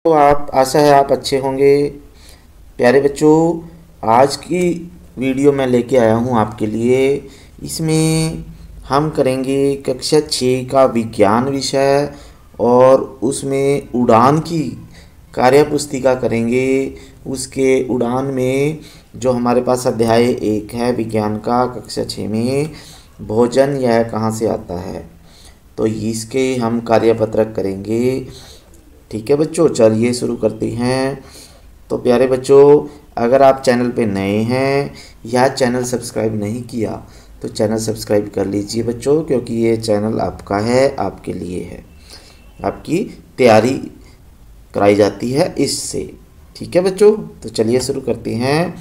तो आप आशा है आप अच्छे होंगे। प्यारे बच्चों, आज की वीडियो मैं लेके आया हूँ आपके लिए। इसमें हम करेंगे कक्षा 6 का विज्ञान विषय और उसमें उड़ान की कार्यपुस्तिका करेंगे। उसके उड़ान में जो हमारे पास अध्याय 1 है विज्ञान का कक्षा 6 में, भोजन यह कहाँ से आता है, तो इसके हम कार्यपत्रक करेंगे। ठीक है बच्चों, चलिए शुरू करते हैं। तो प्यारे बच्चों, अगर आप चैनल पे नए हैं या चैनल सब्सक्राइब नहीं किया तो चैनल सब्सक्राइब कर लीजिए बच्चों, क्योंकि ये चैनल आपका है, आपके लिए है, आपकी तैयारी कराई जाती है इससे। ठीक है बच्चों, तो चलिए शुरू करते हैं।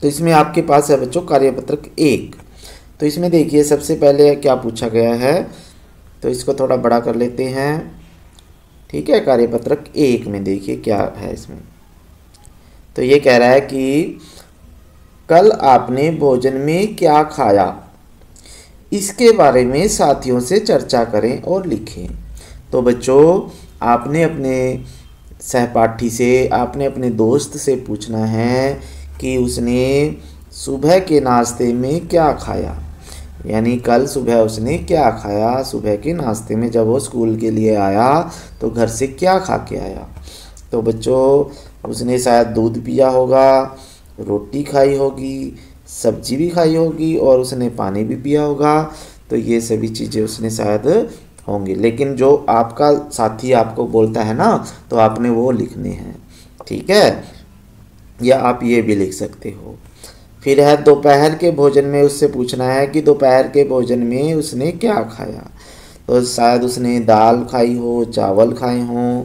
तो इसमें आपके पास है बच्चों कार्यपत्रक 1। तो इसमें देखिए सबसे पहले क्या पूछा गया है, तो इसको थोड़ा बड़ा कर लेते हैं। ठीक है, कार्यपत्रक 1 में देखिए क्या है इसमें। तो ये कह रहा है कि कल आपने भोजन में क्या खाया, इसके बारे में साथियों से चर्चा करें और लिखें। तो बच्चों, आपने अपने सहपाठी से, आपने अपने दोस्त से पूछना है कि उसने सुबह के नाश्ते में क्या खाया, यानी कल सुबह उसने क्या खाया। सुबह के नाश्ते में जब वो स्कूल के लिए आया तो घर से क्या खा के आया। तो बच्चों, उसने शायद दूध पिया होगा, रोटी खाई होगी, सब्जी भी खाई होगी और उसने पानी भी पिया होगा। तो ये सभी चीज़ें उसने शायद होंगी, लेकिन जो आपका साथी आपको बोलता है ना, तो आपने वो लिखने हैं। ठीक है, या आप ये भी लिख सकते हो। फिर है दोपहर के भोजन में, उससे पूछना है कि दोपहर के भोजन में उसने क्या खाया। तो शायद उसने दाल खाई हो, चावल खाए हों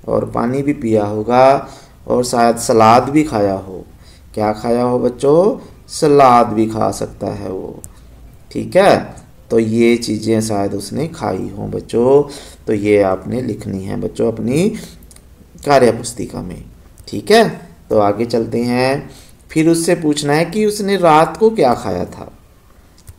और पानी भी पिया होगा और शायद सलाद भी खाया हो। क्या खाया हो बच्चों? सलाद भी खा सकता है वो। ठीक है, तो ये चीज़ें शायद उसने खाई हों बच्चों। तो ये आपने लिखनी है बच्चों अपनी कार्यपुस्तिका में। ठीक है, तो आगे चलते हैं। फिर उससे पूछना है कि उसने रात को क्या खाया था।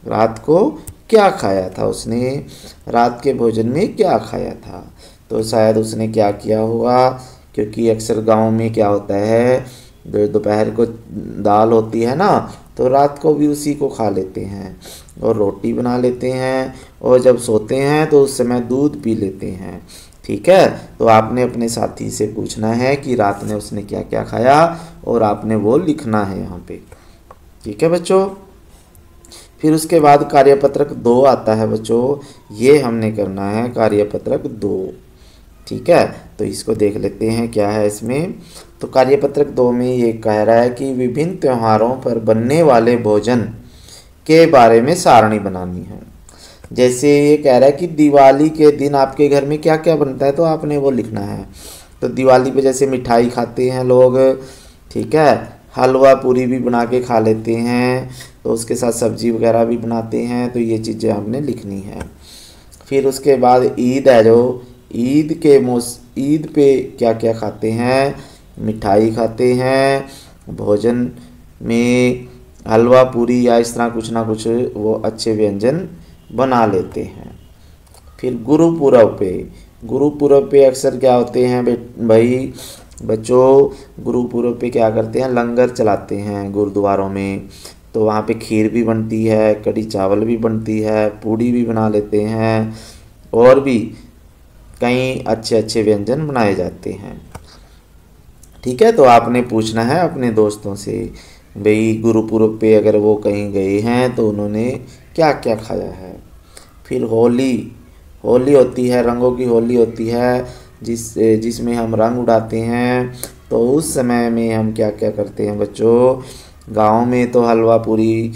रात को क्या खाया था, उसने रात के भोजन में क्या खाया था। तो शायद उसने क्या किया होगा, क्योंकि अक्सर गांव में क्या होता है, दोपहर को दाल होती है ना, तो रात को भी उसी को खा लेते हैं और रोटी बना लेते हैं और जब सोते हैं तो उस समय दूध पी लेते हैं। ठीक है, तो आपने अपने साथी से पूछना है कि रात में उसने क्या क्या खाया और आपने वो लिखना है यहाँ पे। ठीक है बच्चों, फिर उसके बाद कार्यपत्रक 2 आता है बच्चों। ये हमने करना है कार्यपत्रक 2। ठीक है, तो इसको देख लेते हैं क्या है इसमें। तो कार्यपत्रक 2 में ये कह रहा है कि विभिन्न त्योहारों पर बनने वाले भोजन के बारे में सारणी बनानी है। जैसे ये कह रहा है कि दिवाली के दिन आपके घर में क्या क्या बनता है, तो आपने वो लिखना है। तो दिवाली पे जैसे मिठाई खाते हैं लोग, ठीक है, हलवा पूरी भी बना के खा लेते हैं, तो उसके साथ सब्जी वगैरह भी बनाते हैं। तो ये चीज़ें आपने लिखनी है। फिर उसके बाद ईद है, जो ईद पे क्या क्या खाते हैं, मिठाई खाते हैं, भोजन में हलवा पूरी या इस तरह कुछ ना कुछ वो अच्छे व्यंजन बना लेते हैं। फिर गुरुपुरब पे अक्सर क्या होते हैं भाई बच्चों, गुरुपुरब पे क्या करते हैं, लंगर चलाते हैं गुरुद्वारों में। तो वहाँ पे खीर भी बनती है, कढ़ी चावल भी बनती है, पूड़ी भी बना लेते हैं और भी कई अच्छे अच्छे व्यंजन बनाए जाते हैं। ठीक है, तो आपने पूछना है अपने दोस्तों से, भाई गुरुपुरब पे अगर वो कहीं गए हैं तो उन्होंने क्या क्या खाया है। फिर होली होती है, रंगों की होली होती है, जिसमें हम रंग उड़ाते हैं। तो उस समय में हम क्या क्या करते हैं बच्चों, गाँव में तो हलवा पूरी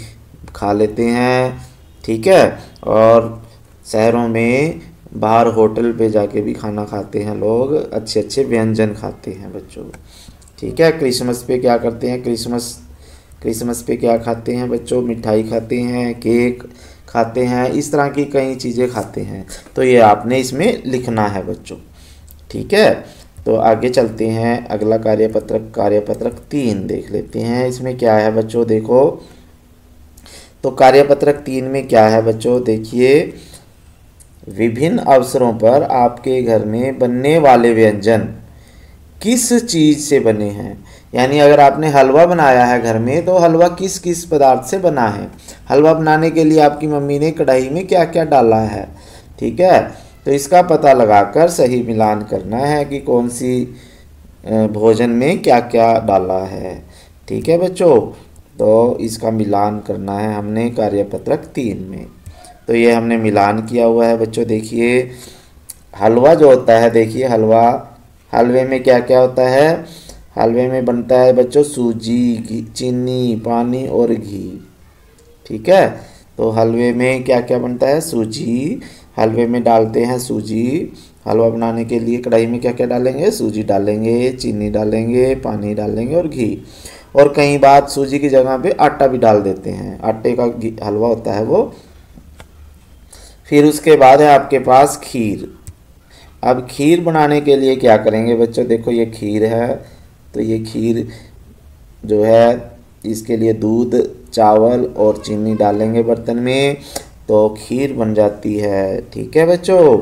खा लेते हैं। ठीक है, और शहरों में बाहर होटल पे जाके भी खाना खाते हैं लोग, अच्छे अच्छे व्यंजन खाते हैं बच्चों। ठीक है, क्रिसमस पे क्या करते हैं, क्रिसमस पे क्या खाते हैं बच्चों, मिठाई खाते हैं, केक खाते हैं, इस तरह की कई चीज़ें खाते हैं। तो ये आपने इसमें लिखना है बच्चों। ठीक है, तो आगे चलते हैं। अगला कार्यपत्रक 3 देख लेते हैं। इसमें क्या है बच्चों, देखो तो कार्यपत्रक 3 में क्या है बच्चों, देखिए विभिन्न अवसरों पर आपके घर में बनने वाले व्यंजन किस चीज़ से बने हैं। यानी अगर आपने हलवा बनाया है घर में तो हलवा किस किस पदार्थ से बना है। हलवा बनाने के लिए आपकी मम्मी ने कढ़ाई में क्या क्या डाला है, ठीक है। तो इसका पता लगाकर सही मिलान करना है कि कौन सी भोजन में क्या क्या डाला है, ठीक है बच्चों। तो इसका मिलान करना है हमने कार्यपत्रक 3 में। तो ये हमने मिलान किया हुआ है बच्चों। देखिए हलवा जो होता है, देखिए हलवे में क्या क्या होता है। हलवे में बनता है बच्चों सूजी, चीनी, पानी और घी, ठीक है। तो हलवे में क्या क्या बनता है, सूजी, हलवे में डालते हैं सूजी। हलवा बनाने के लिए कढ़ाई में क्या क्या डालेंगे, सूजी डालेंगे, चीनी डालेंगे, पानी डालेंगे और घी। और कई बार सूजी की जगह पे आटा भी डाल देते हैं, आटे का हलवा होता है वो। फिर उसके बाद है आपके पास खीर। अब खीर बनाने के लिए क्या करेंगे बच्चों, देखो ये खीर है। तो ये खीर जो है इसके लिए दूध, चावल और चीनी डालेंगे बर्तन में, तो खीर बन जाती है, ठीक है बच्चों।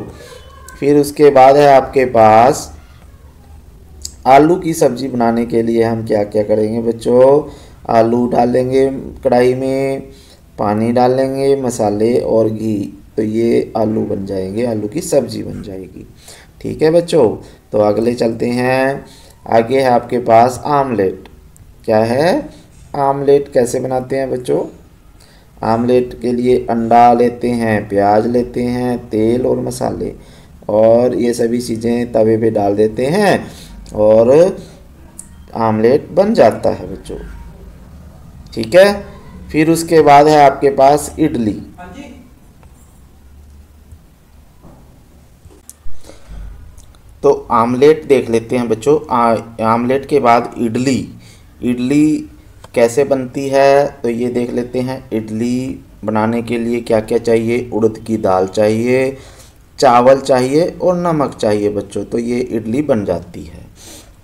फिर उसके बाद है आपके पास आलू की सब्ज़ी बनाने के लिए हम क्या क्या करेंगे बच्चों। आलू डालेंगे कढ़ाई में, पानी डालेंगे, मसाले और घी, तो ये आलू बन जाएंगे, आलू की सब्ज़ी बन जाएगी, ठीक है बच्चों। तो अगले चलते हैं। आगे है आपके पास आमलेट। क्या है, आमलेट कैसे बनाते हैं बच्चों। आमलेट के लिए अंडा लेते हैं, प्याज लेते हैं, तेल और मसाले, और ये सभी चीज़ें तवे पे डाल देते हैं और आमलेट बन जाता है बच्चों, ठीक है। फिर उसके बाद है आपके पास इडली। तो आमलेट देख लेते हैं बच्चों। आमलेट के बाद इडली कैसे बनती है तो ये देख लेते हैं। इडली बनाने के लिए क्या क्या चाहिए, उड़द की दाल चाहिए, चावल चाहिए और नमक चाहिए बच्चों, तो ये इडली बन जाती है,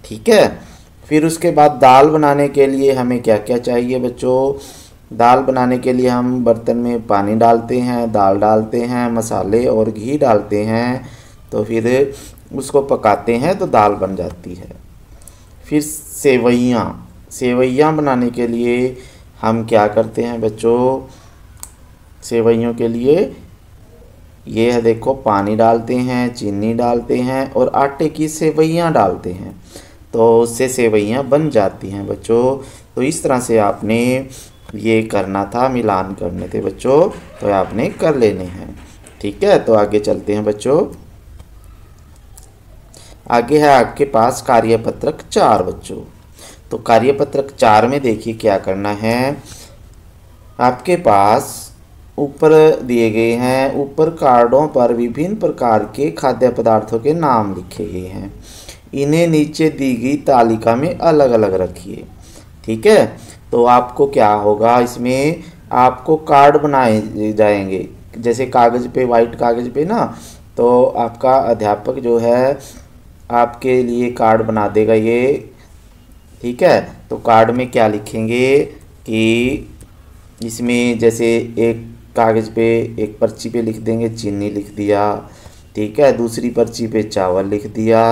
ठीक है। फिर उसके बाद दाल बनाने के लिए हमें क्या क्या चाहिए बच्चों। दाल बनाने के लिए हम बर्तन में पानी डालते हैं, दाल डालते हैं, मसाले और घी डालते हैं, तो फिर उसको पकाते हैं तो दाल बन जाती है। फिर सेवइयाँ बनाने के लिए हम क्या करते हैं बच्चों। सेवइयों के लिए ये है, देखो पानी डालते हैं, चीनी डालते हैं और आटे की सेवइयाँ डालते हैं, तो उससे सेवइयाँ बन जाती हैं बच्चों। तो इस तरह से आपने ये करना था, मिलान करने थे बच्चों, तो आपने कर लेने हैं, ठीक है। तो आगे चलते हैं बच्चों। आगे है आपके पास कार्यपत्रक 4 बच्चों। तो कार्यपत्रक 4 में देखिए क्या करना है। आपके पास ऊपर दिए गए हैं, ऊपर कार्डों पर विभिन्न प्रकार के खाद्य पदार्थों के नाम लिखे गए हैं, इन्हें नीचे दी गई तालिका में अलग अलग रखिए, ठीक है। तो आपको क्या होगा, इसमें आपको कार्ड बनाए जाएंगे, जैसे कागज़ पे, वाइट कागज़ पे ना, तो आपका अध्यापक जो है आपके लिए कार्ड बना देगा ये, ठीक है। तो कार्ड में क्या लिखेंगे कि इसमें जैसे एक कागज़ पे, एक पर्ची पे लिख देंगे चीनी लिख दिया, ठीक है। दूसरी पर्ची पे चावल लिख दिया,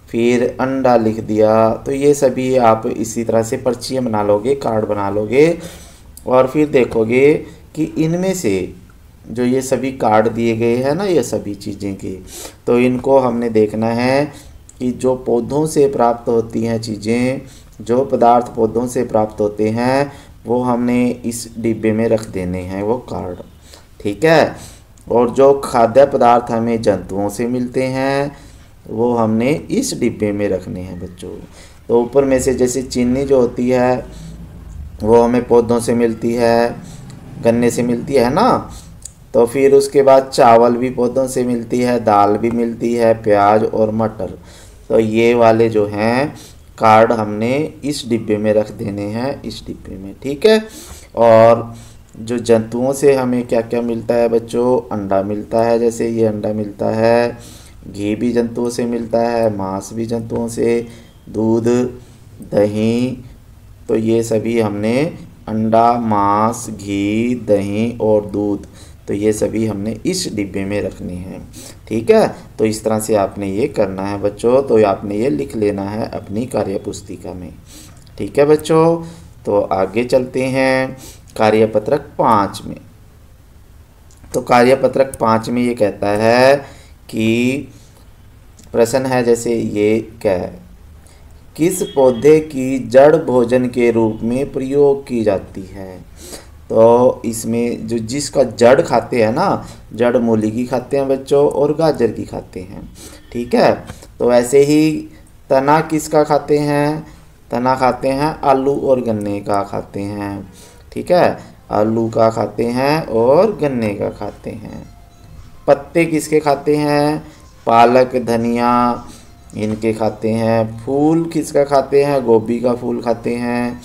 फिर अंडा लिख दिया। तो ये सभी आप इसी तरह से पर्चियाँ बना लोगे, कार्ड बना लोगे, और फिर देखोगे कि इनमें से जो ये सभी कार्ड दिए गए हैं ना, ये सभी चीज़ें की, तो इनको हमने देखना है कि जो पौधों से प्राप्त होती हैं चीज़ें, जो पदार्थ पौधों से प्राप्त होते हैं, वो हमने इस डिब्बे में रख देने हैं वो कार्ड, ठीक है। और जो खाद्य पदार्थ हमें जंतुओं से मिलते हैं वो हमने इस डिब्बे में रखने हैं बच्चों। तो ऊपर में से जैसे चीनी जो होती है वो हमें पौधों से मिलती है, गन्ने से मिलती है ना। तो फिर उसके बाद चावल भी पौधों से मिलती है, दाल भी मिलती है, प्याज और मटर। तो ये वाले जो हैं कार्ड हमने इस डिब्बे में रख देने हैं, इस डिब्बे में, ठीक है। और जो जंतुओं से हमें क्या क्या मिलता है बच्चों, अंडा मिलता है, जैसे ये अंडा मिलता है, घी भी जंतुओं से मिलता है, मांस भी जंतुओं से, दूध, दही, तो ये सभी हमने अंडा, मांस, घी, दही और दूध, तो ये सभी हमने इस डिब्बे में रखने हैं। ठीक है, तो इस तरह से आपने ये करना है बच्चों। तो आपने ये लिख लेना है अपनी कार्यपुस्तिका में। ठीक है बच्चों, तो आगे चलते हैं कार्यपत्रक 5 में। तो कार्यपत्रक 5 में ये कहता है कि प्रश्न है जैसे ये क्या है, किस पौधे की जड़ भोजन के रूप में प्रयोग की जाती है। तो इसमें जो जिसका जड़ खाते हैं ना, जड़ मूली की खाते हैं बच्चों और गाजर की खाते हैं। ठीक है, तो ऐसे ही तना किसका खाते हैं, तना खाते हैं आलू और गन्ने का खाते हैं। ठीक है, आलू का खाते हैं और गन्ने का खाते हैं। पत्ते किसके खाते हैं, पालक धनिया इनके खाते हैं। फूल किसका खाते हैं, गोभी का फूल खाते हैं।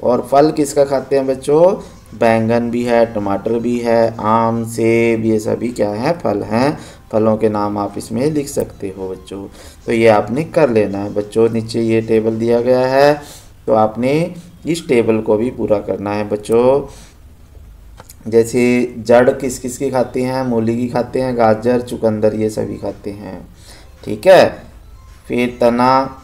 और फल किसका खाते हैं बच्चों, बैंगन भी है, टमाटर भी है, आम सेब ये सभी क्या है, फल हैं। फलों के नाम आप इसमें लिख सकते हो बच्चों। तो ये आपने कर लेना है बच्चों। नीचे ये टेबल दिया गया है, तो आपने इस टेबल को भी पूरा करना है बच्चों। जैसे जड़ किस किस की खाते हैं, मूली की खाते हैं, गाजर चुकंदर ये सभी खाते हैं। ठीक है, फिर तना,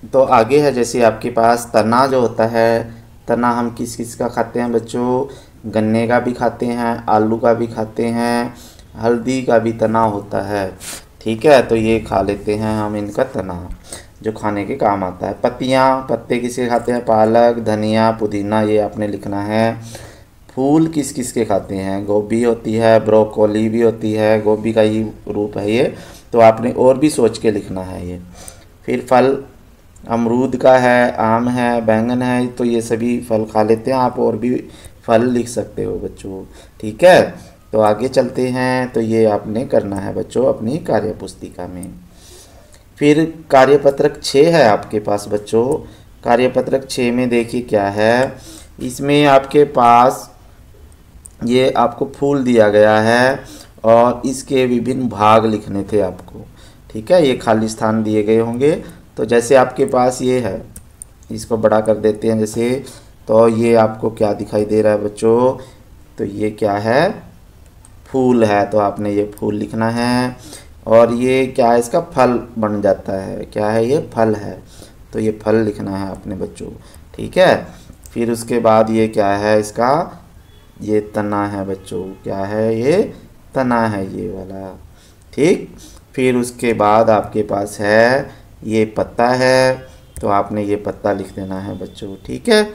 तो आगे है जैसे आपके पास तना जो होता है, तना हम किस किस का खाते हैं बच्चों, गन्ने का भी खाते हैं, आलू का भी खाते हैं, हल्दी का भी तना होता है। ठीक है, तो ये खा लेते हैं हम इनका तना जो खाने के काम आता है। पत्तियाँ, पत्ते किसके खाते हैं, पालक धनिया पुदीना ये आपने लिखना है। फूल किस किस के खाते हैं, गोभी होती है, ब्रोकोली भी होती है, गोभी का ही रूप है ये, तो आपने और भी सोच के लिखना है ये। फिर फल अमरूद का है, आम है, बैंगन है, तो ये सभी फल खा लेते हैं आप, और भी फल लिख सकते हो बच्चों। ठीक है, तो आगे चलते हैं। तो ये आपने करना है बच्चों अपनी कार्यपुस्तिका में। फिर कार्यपत्रक 6 है आपके पास बच्चों। कार्यपत्रक 6 में देखिए क्या है, इसमें आपके पास ये आपको फूल दिया गया है और इसके विभिन्न भाग लिखने थे आपको। ठीक है, ये खाली स्थान दिए गए होंगे। तो जैसे आपके पास ये है, इसको बड़ा कर देते हैं जैसे, तो ये आपको क्या दिखाई दे रहा है बच्चों, तो ये क्या है, फूल है, तो आपने ये फूल लिखना है। और ये क्या है, इसका फल बन जाता है, क्या है ये, फल है, तो ये फल लिखना है आपने बच्चों। ठीक है, फिर उसके बाद ये क्या है, इसका ये तना है बच्चों, क्या है ये, तना है ये वाला। ठीक, फिर उसके बाद आपके पास है ये पत्ता है, तो आपने ये पत्ता लिख देना है बच्चों। ठीक है,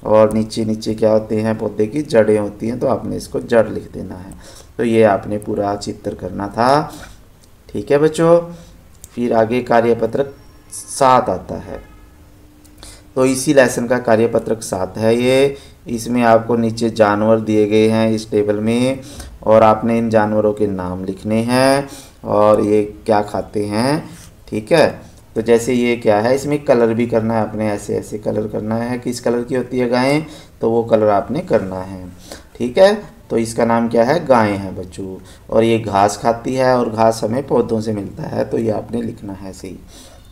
और नीचे नीचे क्या होते हैं, पौधे की जड़ें होती हैं, तो आपने इसको जड़ लिख देना है। तो ये आपने पूरा चित्र करना था। ठीक है बच्चों, फिर आगे कार्यपत्रक 7 आता है। तो इसी लेसन का कार्यपत्रक 7 है ये। इसमें आपको नीचे जानवर दिए गए हैं इस टेबल में, और आपने इन जानवरों के नाम लिखने हैं और ये क्या खाते हैं। ठीक है, तो जैसे ये क्या है, इसमें कलर भी करना है आपने, ऐसे ऐसे कलर करना है। किस कलर की होती है गायें, तो वो कलर आपने करना है। ठीक है, तो इसका नाम क्या है, गाय है बच्चों। और ये घास खाती है और घास हमें पौधों से मिलता है, तो ये आपने लिखना है सही।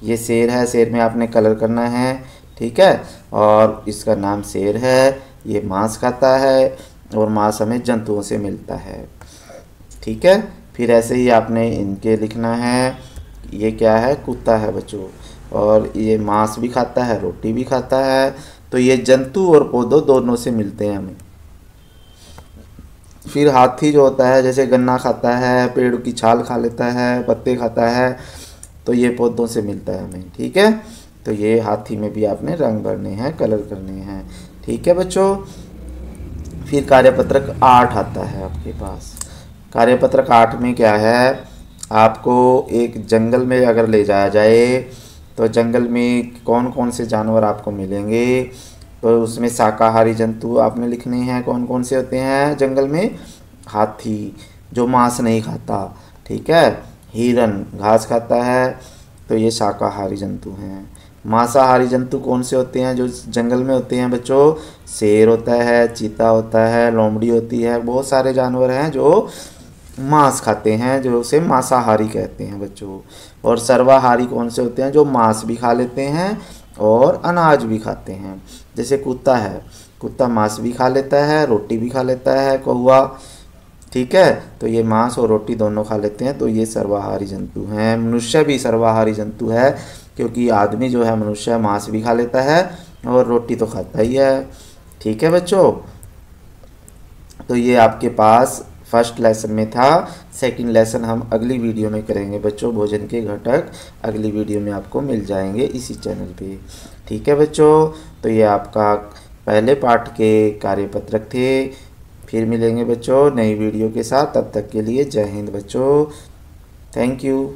ये शेर है, शेर में आपने कलर करना है। ठीक है, और इसका नाम शेर है, ये मांस खाता है और मांस हमें जंतुओं से मिलता है। ठीक है, फिर ऐसे ही आपने इनके लिखना है। ये क्या है, कुत्ता है बच्चों, और ये मांस भी खाता है, रोटी भी खाता है, तो ये जंतु और पौधों दोनों से मिलते हैं हमें। फिर हाथी जो होता है, जैसे गन्ना खाता है, पेड़ की छाल खा लेता है, पत्ते खाता है, तो ये पौधों से मिलता है हमें। ठीक है, तो ये हाथी में भी आपने रंग भरने हैं, कलर करने हैं। ठीक है बच्चों, फिर कार्यपत्रक 8 आता है आपके पास। कार्यपत्रक 8 में क्या है, आपको एक जंगल में अगर ले जाया जाए, तो जंगल में कौन कौन से जानवर आपको मिलेंगे, तो उसमें शाकाहारी जंतु आपने लिखने हैं। कौन कौन से होते हैं जंगल में, हाथी जो मांस नहीं खाता, ठीक है, हिरन घास खाता है, तो ये शाकाहारी जंतु हैं। मांसाहारी जंतु कौन से होते हैं जो जंगल में होते हैं बच्चों, शेर होता है, चीता होता है, लोमड़ी होती है, बहुत सारे जानवर हैं जो मांस खाते हैं, जो उसे मांसाहारी कहते हैं बच्चों। और सर्वाहारी कौन से होते हैं, जो मांस भी खा लेते हैं और अनाज भी खाते हैं। जैसे कुत्ता है, कुत्ता मांस भी खा लेता है, रोटी भी खा लेता है, कौवा, ठीक है। तो ये मांस और रोटी दोनों खा लेते हैं, तो ये सर्वाहारी जंतु हैं। मनुष्य भी सर्वाहारी जंतु है, क्योंकि आदमी जो है मनुष्य मांस भी खा लेता है और रोटी तो खाता ही है, ठीक है बच्चों। तो ये आपके पास फर्स्ट लेसन में था। सेकंड लेसन हम अगली वीडियो में करेंगे बच्चों। भोजन के घटक अगली वीडियो में आपको मिल जाएंगे इसी चैनल पे, ठीक है बच्चों। तो ये आपका पहले पार्ट के कार्यपत्रक थे। फिर मिलेंगे बच्चों नई वीडियो के साथ, तब तक के लिए जय हिंद बच्चों, थैंक यू।